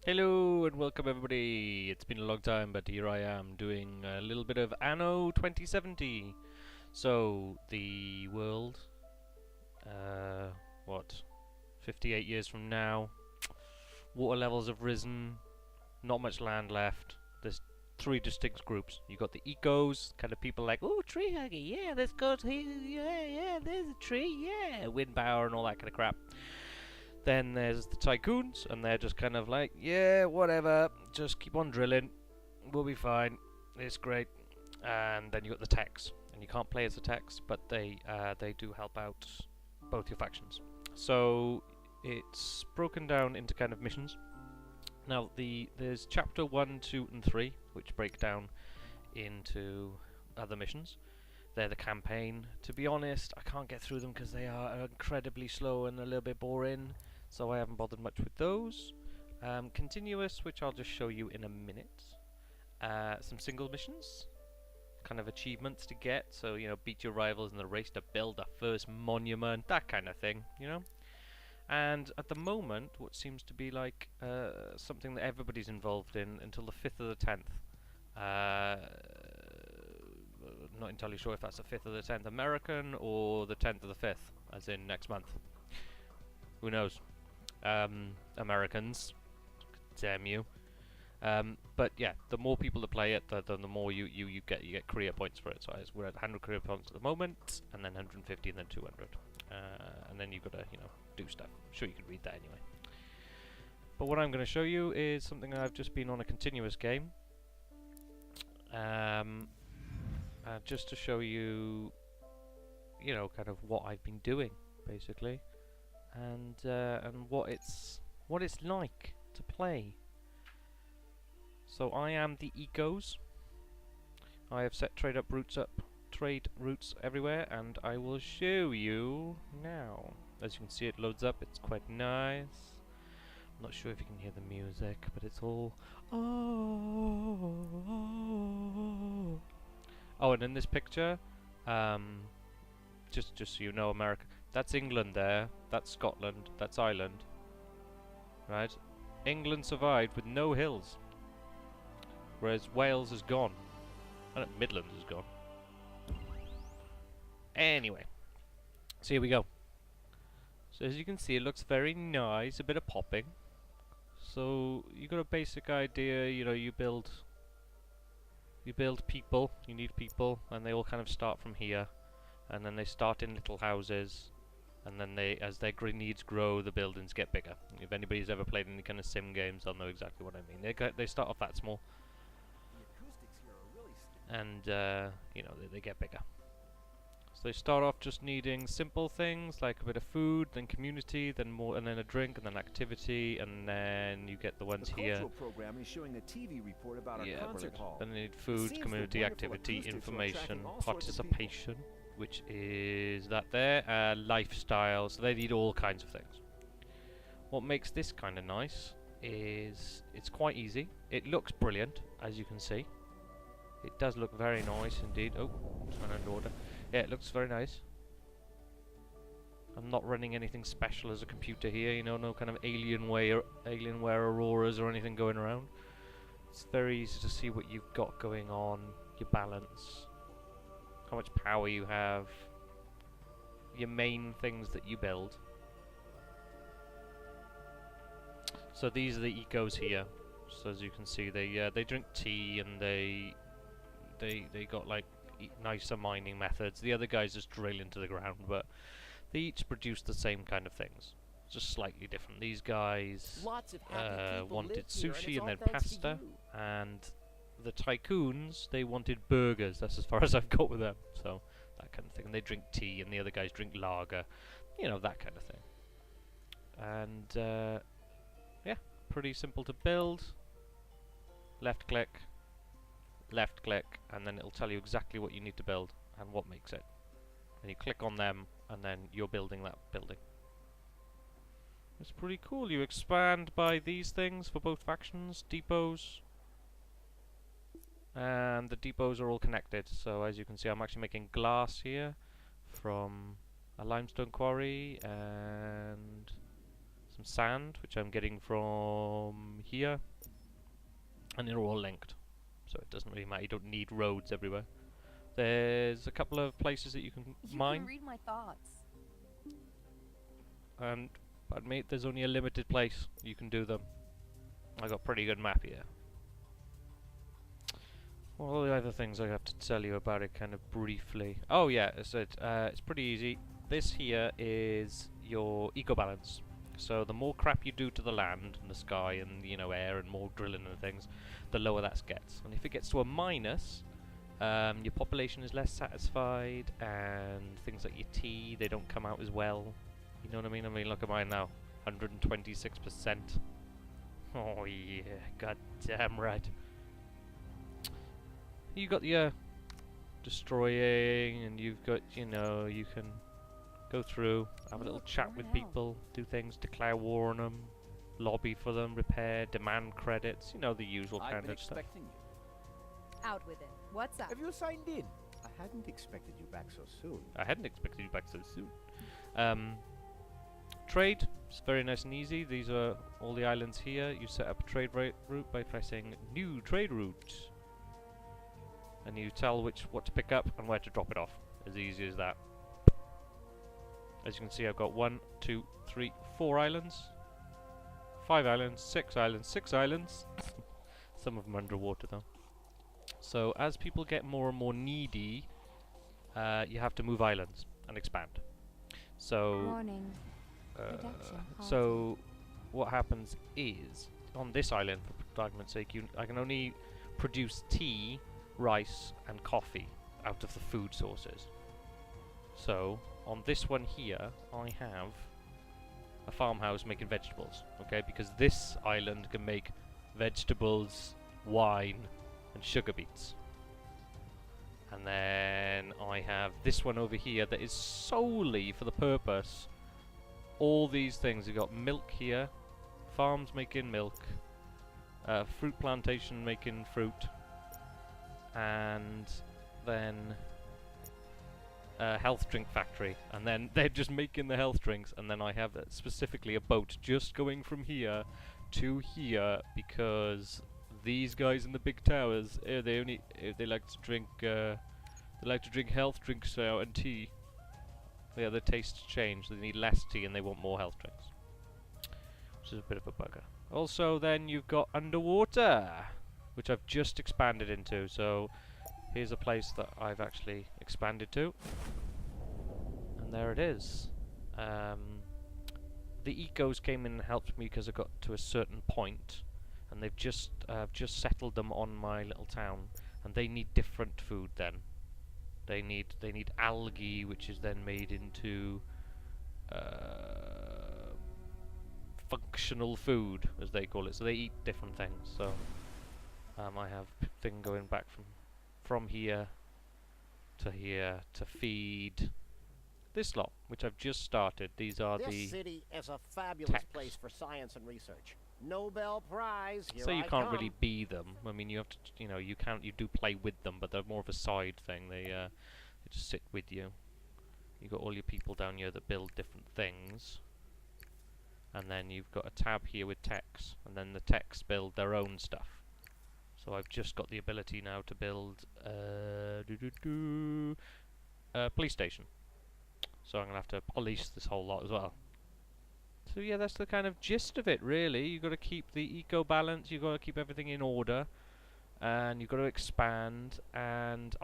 Hello and welcome everybody. It's been a long time, but here I am doing a little bit of Anno 2070. So the world, what, 58 years from now, water levels have risen, not much land left. There's three distinct groups. You got the ecos, kind of people like, oh, tree hugger, yeah, let's go to here, yeah, there's a tree, yeah, wind power and all that kind of crap. Then there's the tycoons, and they're just kind of like, yeah, whatever, just keep on drilling, we'll be fine, it's great. And then you got the techs, and you can't play as the techs, but they do help out both your factions. So it's broken down into kind of missions. Now there's chapter 1, 2, and 3, which break down into other missions. They're the campaign. To be honest, I can't get through them because they are incredibly slow and a little bit boring, so I haven't bothered much with those. Continuous, which I'll just show you in a minute. Some single missions, kind of achievements to get, so, you know, beat your rivals in the race to build a first monument, that kind of thing, you know. And at the moment, what seems to be like something that everybody's involved in until the 5th of the 10th. Not entirely sure if that's the 5th or the 10th American or the 10th or the 5th, as in next month. Who knows? Americans, damn you. But yeah, the more people that play it, the more you get career points for it. So we're at 100 career points at the moment, and then 150, and then 200, and then you've got to do stuff. I'm sure you can read that anyway. But what I'm going to show you is something I've just been on a continuous game. Just to show you, kind of what I've been doing, basically, and what it's like to play. So I am the ecos. I have set trade routes everywhere, and I will show you now. As you can see, it loads up. It's quite nice. I'm not sure if you can hear the music, but it's all Oh, and in this picture, just so you know, America, that's England there, that's Scotland, that's Ireland, right? England survived with no hills, whereas Wales is gone. Midlands is gone. Anyway, so here we go. So as you can see, it looks very nice, a bit of popping. So you got a basic idea, you build people, you need people, and they all kind of start from here, and then they start in little houses, and then as their needs grow, the buildings get bigger. If anybody's ever played any kind of sim games, they'll know exactly what I mean. They start off that small, and they get bigger. So they start off just needing simple things like a bit of food, then community, then more, and then a drink, and then activity, and then you get the ones here. The cultural program is showing a TV report about our concert hall. Then they need food, community, activity, information, participation, which is that there, lifestyle. So they need all kinds of things. What makes this kind of nice is it's quite easy. It looks brilliant, as you can see. It does look very nice indeed. Oh, turn under order. Yeah, it looks very nice. I'm not running anything special as a computer here, no kind of Alienware auroras or anything going around. It's very easy to see what you've got going on, your balance, how much power you have, your main things that you build. So these are the ecos here. So as you can see, they drink tea, and they got like nicer mining methods. The other guys just drill into the ground, but they each produce the same kind of things, just slightly different. These guys wanted sushi and then pasta, and the tycoons, they wanted burgers. That's as far as I've got with them. So that kind of thing. And they drink tea, and the other guys drink lager, that kind of thing. And yeah, pretty simple to build. Left click, and then it'll tell you exactly what you need to build and what makes it. And you click on them, and then you're building that building. It's pretty cool. You expand by these things for both factions, depots, and the depots are all connected. So as you can see, I'm actually making glass here from a limestone quarry and some sand, which I'm getting from here, and they're all linked, so it doesn't really matter. You don't need roads everywhere. There's a couple of places that you can mine. You can read my thoughts. And, but mate, there's only a limited place you can do them. I got a pretty good map here. All the other things I have to tell you about it kind of briefly. Oh yeah, it's pretty easy. This here is your eco balance. So the more crap you do to the land and the sky and air and more drilling and things, the lower that gets. And if it gets to a minus, your population is less satisfied, and things like your tea, they don't come out as well. You know what I mean? I mean, look at mine now, 126%. Oh yeah, goddamn right. You got your destroying, and you've got, you can go through, have a little chat with people, do things, declare war on them, lobby for them, repair, demand credits, the usual kind of stuff. You. Out with it. What's up? Have you signed in? I hadn't expected you back so soon. I hadn't expected you back so soon. Trade, it's very nice and easy. These are all the islands here. You set up a trade route by pressing new trade route. And you tell what to pick up and where to drop it off. As easy as that. As you can see, I've got 1, 2, 3, 4 islands. 5 islands, 6 islands, 6 islands. Some of them underwater though. So as people get more and more needy, you have to move islands and expand. So Warning. so what happens is, on this island, for argument's sake, I can only produce tea, rice and coffee out of the food sources. So on this one here, I have a farmhouse making vegetables, okay, because this island can make vegetables, wine and sugar beets. And then I have this one over here that is solely for the purpose, all these things. You've got milk here, farms making milk, fruit plantation making fruit, and then health drink factory, and then they're just making the health drinks. And then I have specifically a boat just going from here to here, because these guys in the big towers, they like to drink health drinks and tea. Yeah, their tastes change. They need less tea and they want more health drinks, which is a bit of a bugger. Also, then you've got underwater, which I've just expanded into. So here's a place that I've actually expanded to, and there it is. The ecos came in and helped me because I got to a certain point, and they've just settled them on my little town, and they need different food then. They need algae, which is then made into functional food, as they call it. So they eat different things. So I have thing going back from here to feed this lot, which I've just started. These are This city is a fabulous place for science and research. Nobel Prize. Here so you I can't come. really be them. I mean, you have to, you do play with them, but they're more of a side thing. They just sit with you. You got all your people down here that build different things, and then you've got a tab here with techs, and then the techs build their own stuff. So I've just got the ability now to build a police station. So I'm gonna have to police this whole lot as well. So yeah, that's the kind of gist of it, really. You've got to keep the eco balance, you've got to keep everything in order, and you've got to expand. And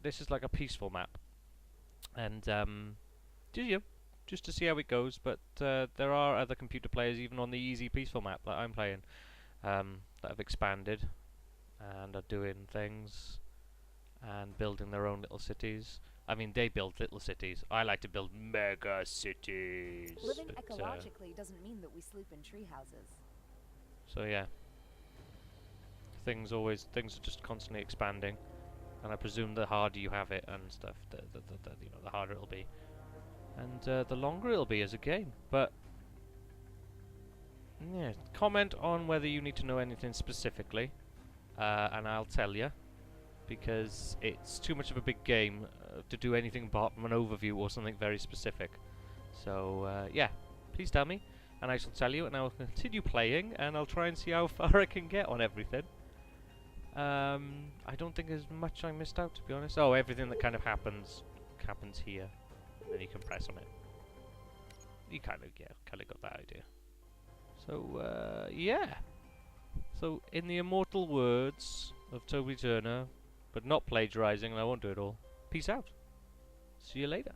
this is like a peaceful map, and just to see how it goes. But there are other computer players, even on the easy peaceful map that I'm playing, that have expanded and are doing things and building their own little cities. I mean, they build little cities. I like to build mega cities. Living ecologically doesn't mean that we sleep in tree houses. So yeah, things are just constantly expanding, and I presume the harder you have it and stuff, the harder it'll be, and the longer it'll be as a game. But yeah, comment on whether you need to know anything specifically, and I'll tell you. Because it's too much of a big game to do anything apart from an overview or something very specific. So yeah, please tell me. and I shall tell you, and I will continue playing, and I'll try and see how far I can get on everything. I don't think there's much I missed out, to be honest. Oh, everything that kind of happens here, and then you can press on it. You kind of got that idea. So yeah. So in the immortal words of Toby Turner, but not plagiarizing, and I won't do it all. Peace out. See you later.